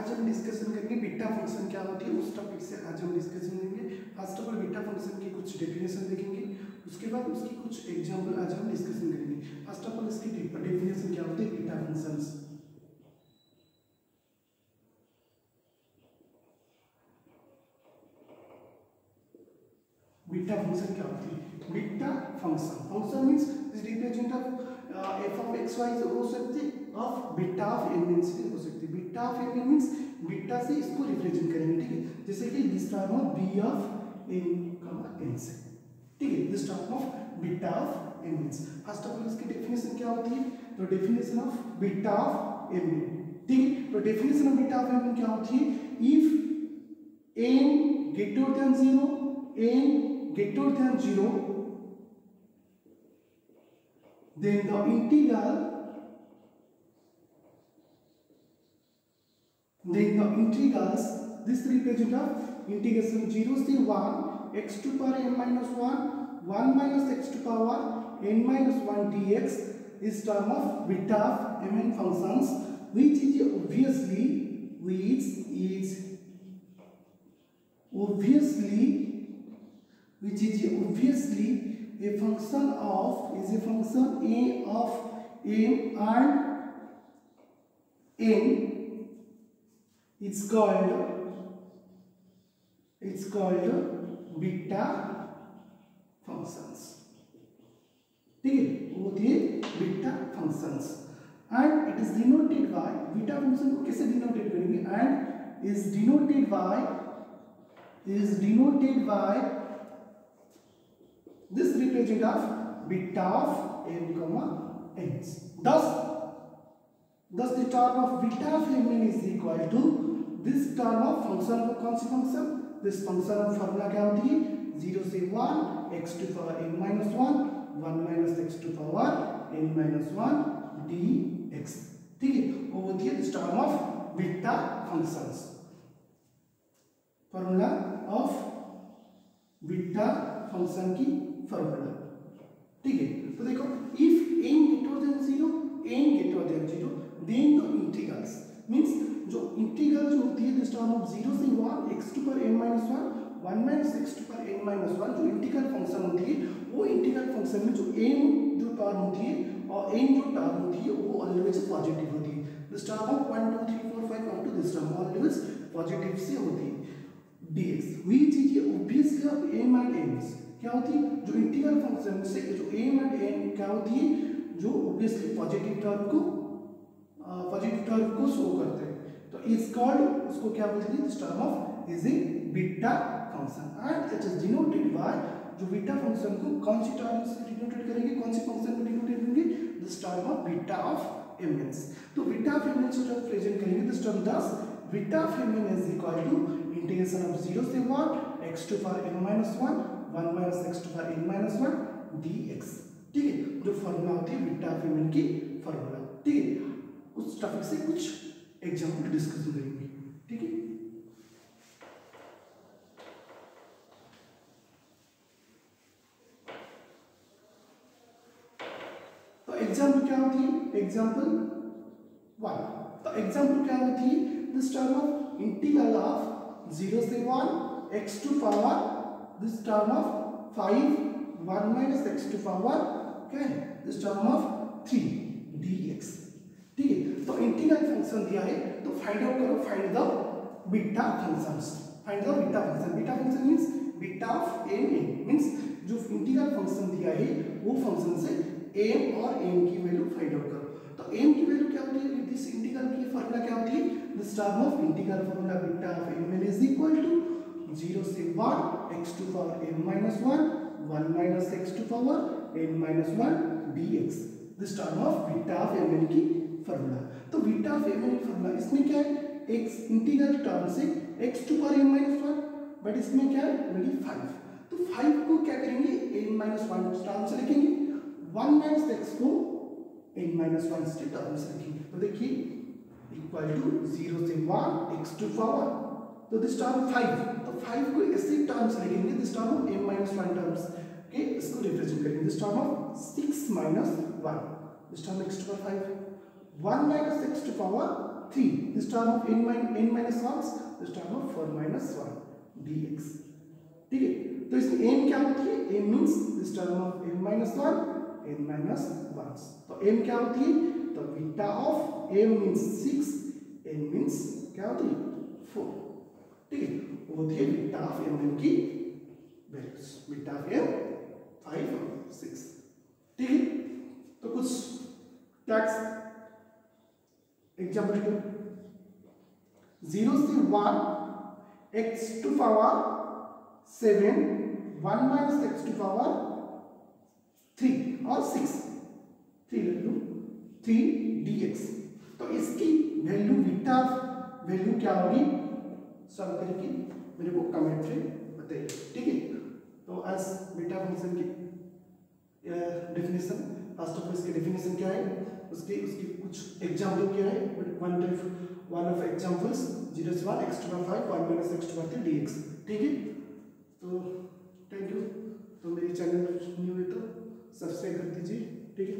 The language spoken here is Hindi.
आज हम डिस्कशन करेंगे बीटा फंक्शन क्या होती है, उस टॉपिक से आज हम डिस्कशन करेंगे। First of all beta function की कुछ डेफिनेशन देखेंगे, उसके बाद उसकी कुछ एग्जांपल आज हम डिस्कशन करेंगे। फर्स्ट ऑफ ऑल इसकी डेफिनेशन क्या होती है बीटा फंक्शंस। बीटा फंक्शन क्या होती है? Beta function means this represent of f of x y हो सकती है, of beta of n means हो सकती है। Beta of n means beta से इसको रिप्रेजेंट करेंगे, ठीक है। जैसे कि this term of b of n n से, ठीक है। This term of beta of n means first of all इसकी डेफिनेशन क्या होती है? तो definition of beta of n, ठीक है। तो definition of beta of n क्या होती है? If n greater than 0, n greater than 0, then the integrals this represent of integration 0 से 1 x to power n minus 1 1 minus x to power n minus 1 dx is term of beta of mn functions, which is obviously a function of a function a of m and n is called beta functions, ठीक है। वो होती है beta functions and it is denoted bye, beta function को कैसे डिनोटेट करेंगे? And is denoted bye this represent of beta of n comma n. Thus the term of beta of mn is equal to this term of function of कौन सी function? this function of formula क्या होती है? 0 से 1 x to power n minus 1 1 minus x to power n minus 1 dx, ठीक है। वो होती है this term of beta functions, formula of beta function की फॉर्मूला, ठीक है। तो देखो इफ n greater than 0 then the integrals means जो इंटीग्रल जो होती है दिस टर्म ऑफ 0 से 1 x to power n minus 1 1 minus x to power n minus 1 जो इंटीग्रल फंक्शन होती है, वो इंटीग्रल फंक्शन में जो n जो टर्म होती है और n जो टर्म होती है वो ऑलवेज पॉजिटिव होती है। This term of 1 2 3 4 5 up to this term always positive से होती है। dx which is obviously of m and n क्या होती है? जो इंटीग्रल फंक्शन से जो m एंड n क्या होती है? जो ऑब्वियसली पॉजिटिव टर्म को शो करते हैं, तो इज कॉल्ड, उसको क्या बोलते हैं? This term of is a beta function and it is denoted by, जो बीटा फंक्शन को कौन सी टर्म से डिनोटेट करेंगे, कौन सी फंक्शन को डिनोटेट करेंगे? This term of beta of mn। तो बीटा ऑफ mn से जब प्रेजेंट करेंगे this term, thus beta of mn is equal to integration of 0 से 1 x to power n minus 1 1 minus x to power n minus 1 dx, ठीक है। जो फॉर्मूला होती है बीटा ऑफ mn की फॉर्मूला, ठीक है। उस टॉपिक से कुछ एग्जांपल डिस्कस करेंगे, ठीक है। तो एग्जांपल क्या होती है? एग्जांपल 1, तो एग्जांपल क्या होती है? This term of integral of 0 से 1 x to power this term of 5 1 minus x to power क्या है? this term of 3 dx, ठीक है। तो इंटीग्रल फंक्शन दिया है, तो फाइंड आउट करो, find the beta functions, find the beta function. Beta function means beta of mn means जो इंटीग्रल फंक्शन दिया है वो फंक्शन से m और n की वैल्यू फाइंड आउट करो। तो m की वैल्यू क्या होती है? दिस इंटीग्रल की फार्मूला क्या होती है? This term of integral formula beta of mn is equal to 0 से 1 x to power n minus 1 1 minus x to power n minus 1 dx, this term of beta of mn की फॉर्मूला। तो बीटा ऑफ mn की फॉर्मूला इसमें क्या है? x इंटीग्रल टर्म से x to power n minus 1, but इसमें क्या है? ओनली 5। तो 5 को क्या करेंगे? n minus 1 टर्म से लिखेंगे, 1 minus x को n minus 1 से टर्म से लिखेंगे। तो देखिए इक्वल टू 0 से 1 x to power, तो दिस टर्म 5, तो 5 को ऐसे टर्म्स लिखेंगे, this term of m minus 1 terms के इसको रिप्रेजेंट करेंगे। This term of 6 minus 1, this term x to power 5 1 minus x to power 3 this term of n minus 1 this term of 4 minus 1 dx। ठीक है, तो इसमें m क्या होती है? m means this term of m minus 1 n minus 1। तो m क्या होती है? तो beta of m means 6 n means क्या होती है? 4। ठीक है, वो होती है बीटा ऑफ m की वैल्यूज, बीटा ऑफ m 5 और 6। ठीक है, तो कुछ टैक्स एग्जाम्पल 2 0 से 1 x to power 7 1 minus x to power 3 और 6 3 ले लो 3 dx। तो इसकी वैल्यू बीटा वैल्यू क्या होगी सॉल्व करके मेरे को कमेंट में बताइए। ठीक है, तो एज बीटा फंक्शन की डेफिनेशन, फर्स्ट ऑफ इसकी डेफिनेशन क्या है, उसके कुछ एग्जाम्पल क्या है, वन ऑफ एग्जाम्पल्स 0 से 1 x to power 5 1 minus x to power 3 dx। ठीक है, तो थैंक यू। तो मेरी चैनल न्यू है तो सब्सक्राइब कर दीजिए। ठीक है।